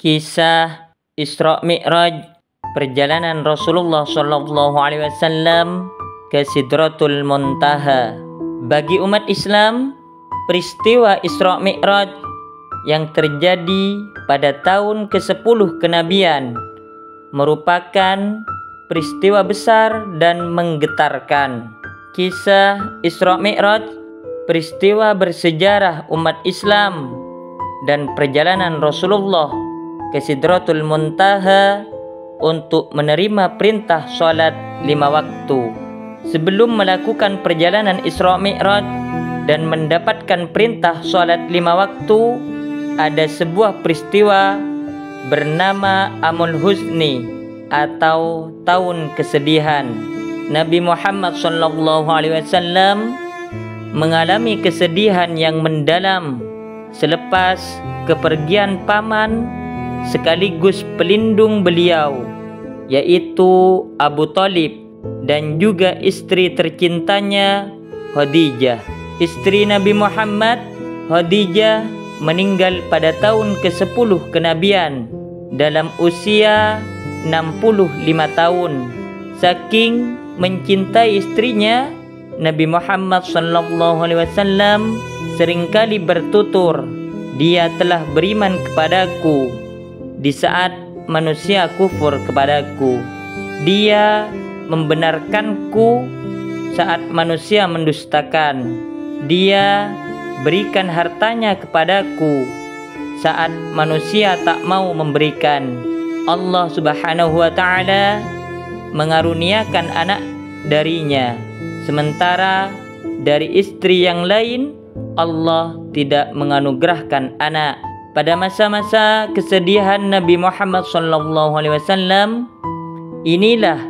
Kisah Isra Mi'raj, perjalanan Rasulullah SAW ke Sidratul Muntaha. Bagi umat Islam, peristiwa Isra Mi'raj yang terjadi pada tahun ke-10 kenabian merupakan peristiwa besar dan menggetarkan. Kisah Isra Mi'raj, peristiwa bersejarah umat Islam dan perjalanan Rasulullah ke Sidratul Muntaha untuk menerima perintah sholat 5 waktu. Sebelum melakukan perjalanan Isra Mi'raj dan mendapatkan perintah sholat 5 waktu, ada sebuah peristiwa bernama Amul Huzni atau tahun kesedihan. Nabi Muhammad SAW mengalami kesedihan yang mendalam selepas kepergian paman sekaligus pelindung beliau, yaitu Abu Thalib, dan juga istri tercintanya Khadijah. Istri Nabi Muhammad, Khadijah, meninggal pada tahun ke-10 kenabian dalam usia 65 tahun. Saking mencintai istrinya, Nabi Muhammad SAW seringkali bertutur, "Dia telah beriman kepadaku di saat manusia kufur kepadaku. Dia membenarkanku saat manusia mendustakan. Dia berikan hartanya kepadaku saat manusia tak mau memberikan. Allah Subhanahu wa Ta'ala mengaruniakan anak darinya, sementara dari istri yang lain Allah tidak menganugerahkan anak." Pada masa-masa kesedihan Nabi Muhammad SAW, inilah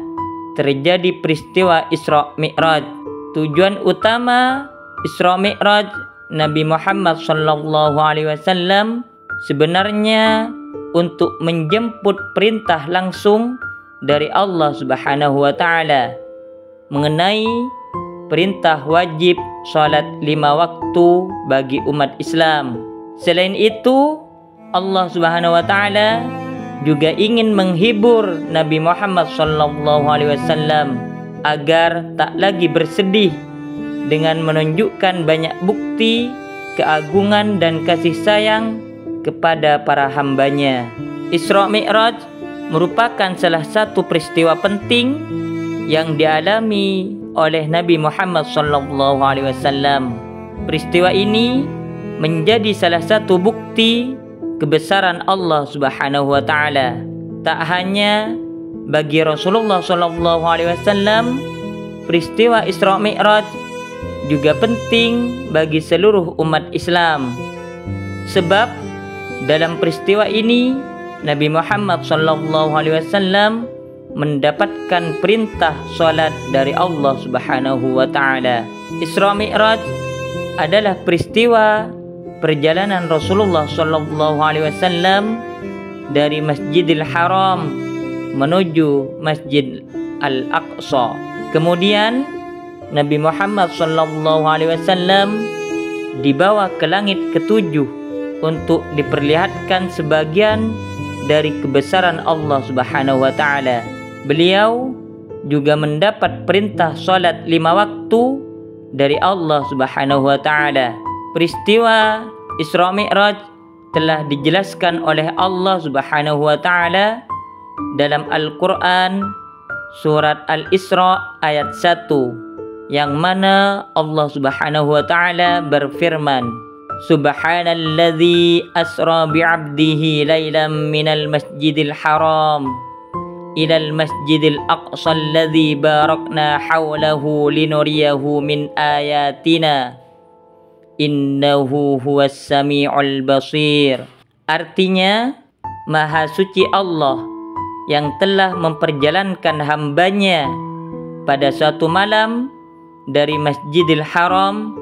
terjadi peristiwa Isra Mi'raj. Tujuan utama Isra Mi'raj Nabi Muhammad SAW sebenarnya untuk menjemput perintah langsung dari Allah Subhanahu wa Ta'ala mengenai perintah wajib sholat 5 waktu bagi umat Islam. Selain itu, Allah Subhanahu wa Ta'ala juga ingin menghibur Nabi Muhammad SAW agar tak lagi bersedih dengan menunjukkan banyak bukti keagungan dan kasih sayang kepada para hambanya. Isra Mi'raj merupakan salah satu peristiwa penting yang dialami oleh Nabi Muhammad SAW. Peristiwa ini menjadi salah satu bukti kebesaran Allah Subhanahu wa Ta'ala. Tak hanya bagi Rasulullah SAW, peristiwa Isra Mi'raj juga penting bagi seluruh umat Islam. Sebab dalam peristiwa ini Nabi Muhammad SAW mendapatkan perintah salat dari Allah Subhanahu wa Ta'ala. Isra Mi'raj adalah peristiwa perjalanan Rasulullah SAW dari Masjidil Haram menuju Masjid Al-Aqsa. Kemudian Nabi Muhammad SAW dibawa ke langit ketujuh untuk diperlihatkan sebagian dari kebesaran Allah Subhanahu wa Ta'ala. Beliau juga mendapat perintah salat 5 waktu dari Allah Subhanahu wa Ta'ala. Peristiwa Isra Mi'raj telah dijelaskan oleh Allah Subhanahu wa Ta'ala dalam Al-Quran surat Al-Isra ayat 1, yang mana Allah Subhanahu wa Ta'ala berfirman, "Subhanalladzi asra bi'abdihi laylan minal masjidil haram ilal masjidil aqsa alladzi barakna hawlahu linuriyahu min ayatina innahu huwas sami'ul basir." Artinya, Maha Suci Allah yang telah memperjalankan hambanya pada suatu malam dari Masjidil Haram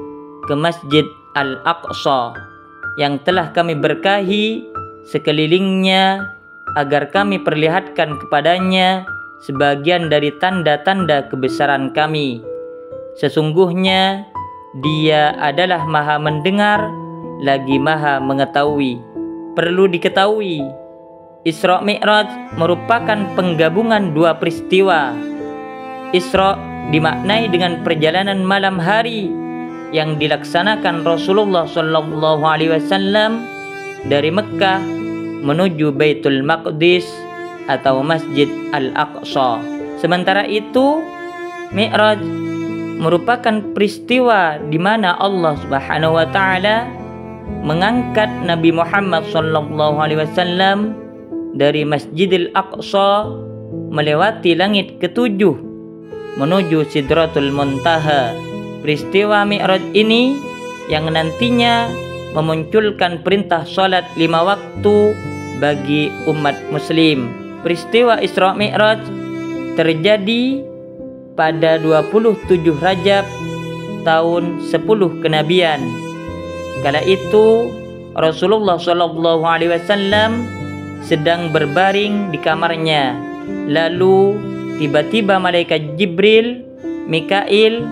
ke Masjid Al-Aqsa yang telah kami berkahi sekelilingnya agar kami perlihatkan kepadanya sebagian dari tanda-tanda kebesaran kami. Sesungguhnya Dia adalah Maha mendengar lagi Maha mengetahui. Perlu diketahui Isra Mi'raj merupakan penggabungan dua peristiwa. Isra dimaknai dengan perjalanan malam hari yang dilaksanakan Rasulullah Shallallahu Alaihi Wasallam dari Mekah menuju Baitul Maqdis atau Masjid Al-Aqsa. Sementara itu, Mi'raj merupakan peristiwa di mana Allah Subhanahu wa taala mengangkat Nabi Muhammad Shallallahu Alaihi Wasallam dari Masjidil Aqsa melewati langit ketujuh menuju Sidratul Muntaha. Peristiwa Mi'raj ini yang nantinya memunculkan perintah salat 5 waktu bagi umat muslim. Peristiwa Isra Mi'raj terjadi pada 27 Rajab tahun 10 kenabian. Kala itu Rasulullah Shallallahu Alaihi Wasallam sedang berbaring di kamarnya. Lalu tiba-tiba malaikat Jibril, Mikail,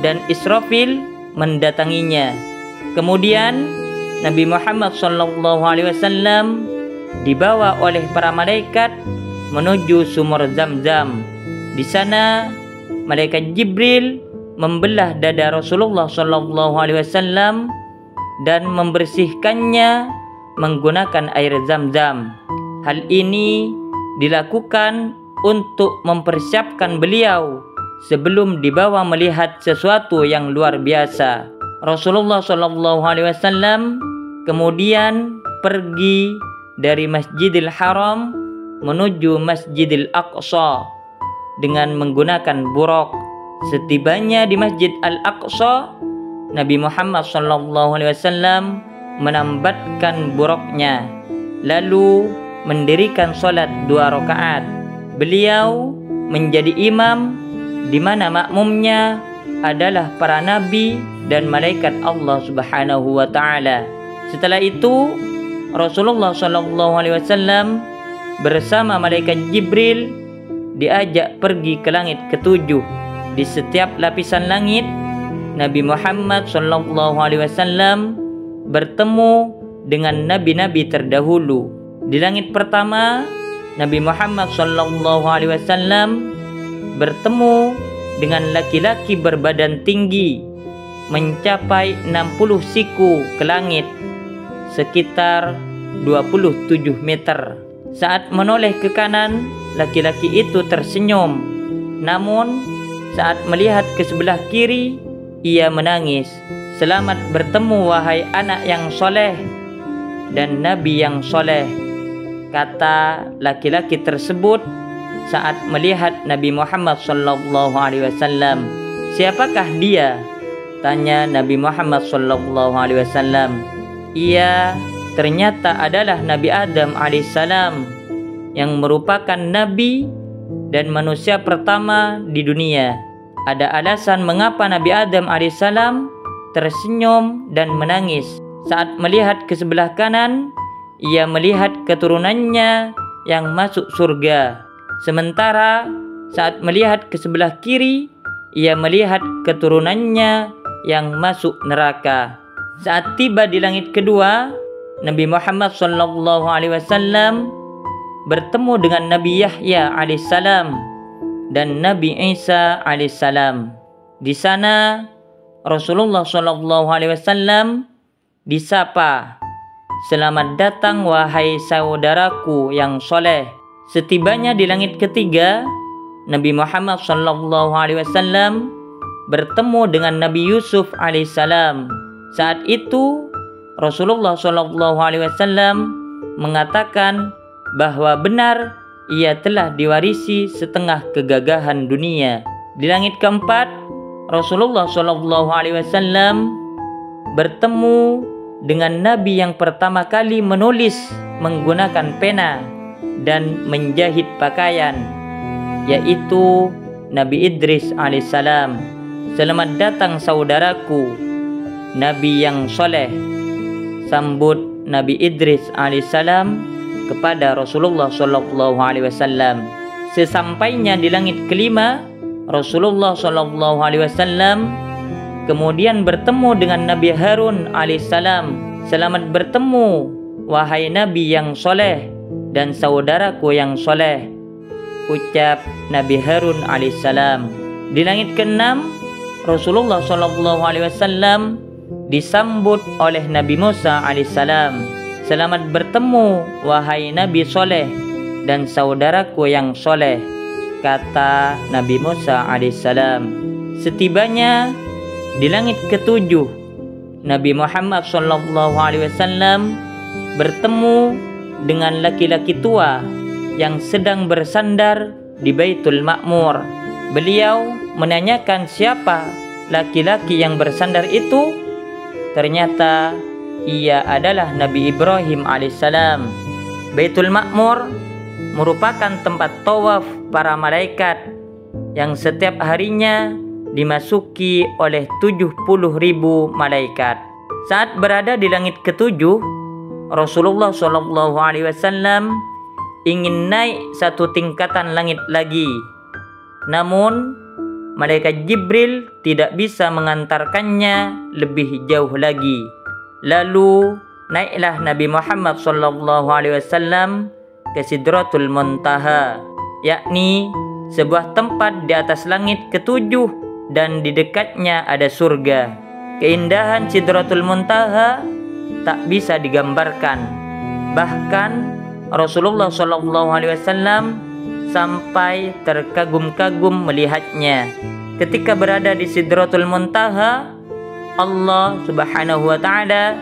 dan Israfil mendatanginya. Kemudian Nabi Muhammad Shallallahu Alaihi Wasallam dibawa oleh para malaikat menuju sumur Zam-Zam. Di sana malaikat Jibril membelah dada Rasulullah Shallallahu Alaihi Wasallam dan membersihkannya menggunakan air Zam-Zam. Hal ini dilakukan untuk mempersiapkan beliau sebelum dibawa melihat sesuatu yang luar biasa. Rasulullah Shallallahu Alaihi Wasallam kemudian pergi dari Masjidil Haram menuju Masjidil Aqsa dengan menggunakan buraq. Setibanya di Masjid Al-Aqsa, Nabi Muhammad Shallallahu Alaihi Wasallam menambatkan buraqnya, lalu mendirikan sholat 2 rakaat. Beliau menjadi imam di mana makmumnya adalah para nabi dan malaikat Allah Subhanahu wa taala. Setelah itu Rasulullah Shallallahu Alaihi Wasallam bersama malaikat Jibril diajak pergi ke langit ketujuh. Di setiap lapisan langit Nabi Muhammad Shallallahu Alaihi Wasallam bertemu dengan nabi-nabi terdahulu. Di langit pertama, Nabi Muhammad Shallallahu Alaihi Wasallam bertemu dengan laki-laki berbadan tinggi mencapai 60 siku ke langit, sekitar 27 meter. Saat menoleh ke kanan, laki-laki itu tersenyum. Namun saat melihat ke sebelah kiri, ia menangis. Selamat bertemu wahai anak yang soleh dan nabi yang soleh, kata laki-laki tersebut saat melihat Nabi Muhammad Shallallahu Alaihi Wasallam. Siapakah dia? Tanya Nabi Muhammad Shallallahu Alaihi Wasallam. Ia ternyata adalah Nabi Adam alaihissalam yang merupakan nabi dan manusia pertama di dunia. Ada alasan mengapa Nabi Adam alaihissalam tersenyum dan menangis. Saat melihat ke sebelah kanan, ia melihat keturunannya yang masuk surga. Sementara saat melihat ke sebelah kiri, ia melihat keturunannya yang masuk neraka. Saat tiba di langit kedua, Nabi Muhammad Shallallahu Alaihi Wasallam bertemu dengan Nabi Yahya alaihissalam dan Nabi Isa alaihissalam. Di sana Rasulullah Shallallahu Alaihi Wasallam disapa, "Selamat datang wahai saudaraku yang soleh." Setibanya di langit ketiga, Nabi Muhammad Shallallahu Alaihi Wasallam bertemu dengan Nabi Yusuf alaihissalam. Saat itu Rasulullah Shallallahu Alaihi Wasallam mengatakan bahwa benar ia telah diwarisi setengah kegagahan dunia. Di langit keempat, Rasulullah Shallallahu Alaihi Wasallam bertemu dengan Nabi yang pertama kali menulis menggunakan pena dan menjahit pakaian, yaitu Nabi Idris alaihissalam. "Selamat datang saudaraku, Nabi yang soleh," sambut Nabi Idris alaihissalam kepada Rasulullah Shallallahu Alaihi Wasallam. Sesampainya di langit kelima, Rasulullah Shallallahu Alaihi Wasallam kemudian bertemu dengan Nabi Harun alaihissalam. "Selamat bertemu wahai Nabi yang soleh dan saudaraku yang soleh, ucap Nabi Harun alaihissalam. Di langit ke-6, Rasulullah SAW disambut oleh Nabi Musa alaihissalam. Selamat bertemu wahai Nabi soleh dan saudaraku yang soleh, kata Nabi Musa alaihissalam. Setibanya di langit ke-7, Nabi Muhammad SAW bertemu dengan laki-laki tua yang sedang bersandar di Baitul Ma'mur. Beliau menanyakan siapa laki-laki yang bersandar itu. Ternyata ia adalah Nabi Ibrahim alaihissalam. Baitul Ma'mur merupakan tempat tawaf para malaikat yang setiap harinya dimasuki oleh 70.000 malaikat. Saat berada di langit ke-7, Rasulullah SAW ingin naik satu tingkatan langit lagi. Namun malaikat Jibril tidak bisa mengantarkannya lebih jauh lagi. Lalu naiklah Nabi Muhammad SAW ke Sidratul Muntaha, yakni sebuah tempat di atas langit ke-7 dan di dekatnya ada surga. Keindahan Sidratul Muntaha tak bisa digambarkan. Bahkan Rasulullah SAW sampai terkagum-kagum melihatnya. Ketika berada di Sidratul Muntaha, Allah Subhanahu wa Ta'ala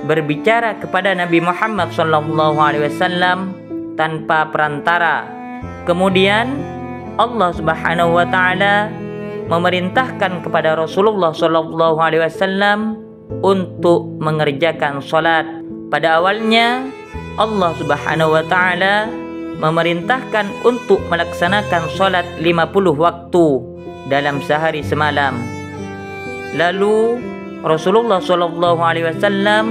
berbicara kepada Nabi Muhammad SAW tanpa perantara. Kemudian Allah Subhanahu wa Ta'ala memerintahkan kepada Rasulullah SAW untuk mengerjakan salat. Pada awalnya Allah Subhanahu wa Ta'ala memerintahkan untuk melaksanakan salat 50 waktu dalam sehari semalam. Lalu Rasulullah SAW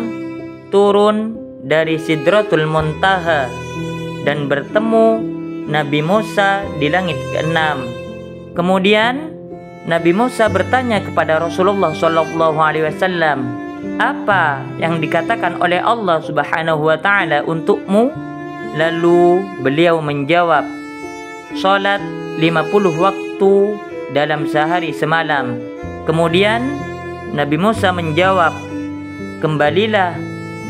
turun dari Sidratul Muntaha dan bertemu Nabi Musa di langit ke-6. Kemudian Nabi Musa bertanya kepada Rasulullah SAW, apa yang dikatakan oleh Allah Subhanahu wa Ta'ala untukmu? Lalu beliau menjawab, salat 50 waktu dalam sehari semalam. Kemudian Nabi Musa menjawab, kembalilah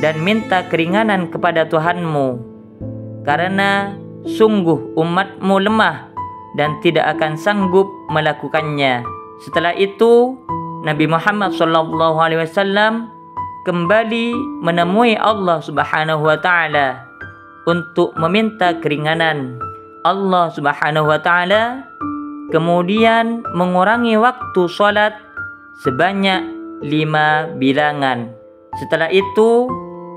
dan minta keringanan kepada Tuhanmu, karena sungguh umatmu lemah dan tidak akan sanggup melakukannya. Setelah itu Nabi Muhammad SAW kembali menemui Allah Subhanahu wa Ta'ala untuk meminta keringanan. Allah Subhanahu wa Ta'ala kemudian mengurangi waktu salat sebanyak 5 bilangan. Setelah itu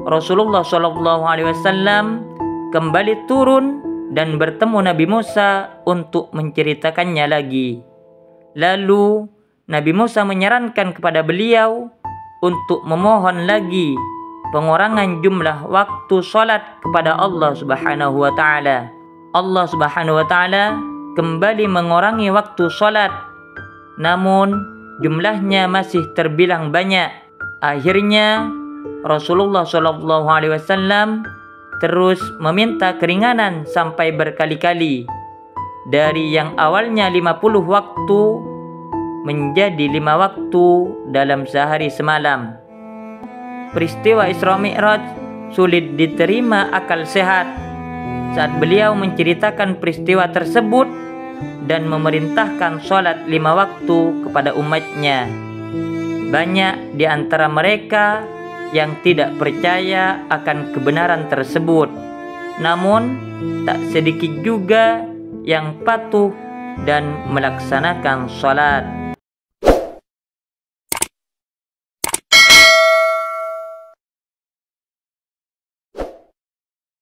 Rasulullah SAW kembali turun dan bertemu Nabi Musa untuk menceritakannya lagi. Lalu Nabi Musa menyarankan kepada beliau untuk memohon lagi pengurangan jumlah waktu salat kepada Allah Subhanahu wa Ta'ala. Allah Subhanahu wa Ta'ala kembali mengurangi waktu salat, namun jumlahnya masih terbilang banyak. Akhirnya Rasulullah SAW terus meminta keringanan sampai berkali-kali. Dari yang awalnya 50 waktu menjadi 5 waktu dalam sehari semalam. Peristiwa Isra Mi'raj sulit diterima akal sehat saat beliau menceritakan peristiwa tersebut dan memerintahkan sholat 5 waktu kepada umatnya. Banyak di antara mereka yang tidak percaya akan kebenaran tersebut. Namun tak sedikit juga yang patuh dan melaksanakan sholat.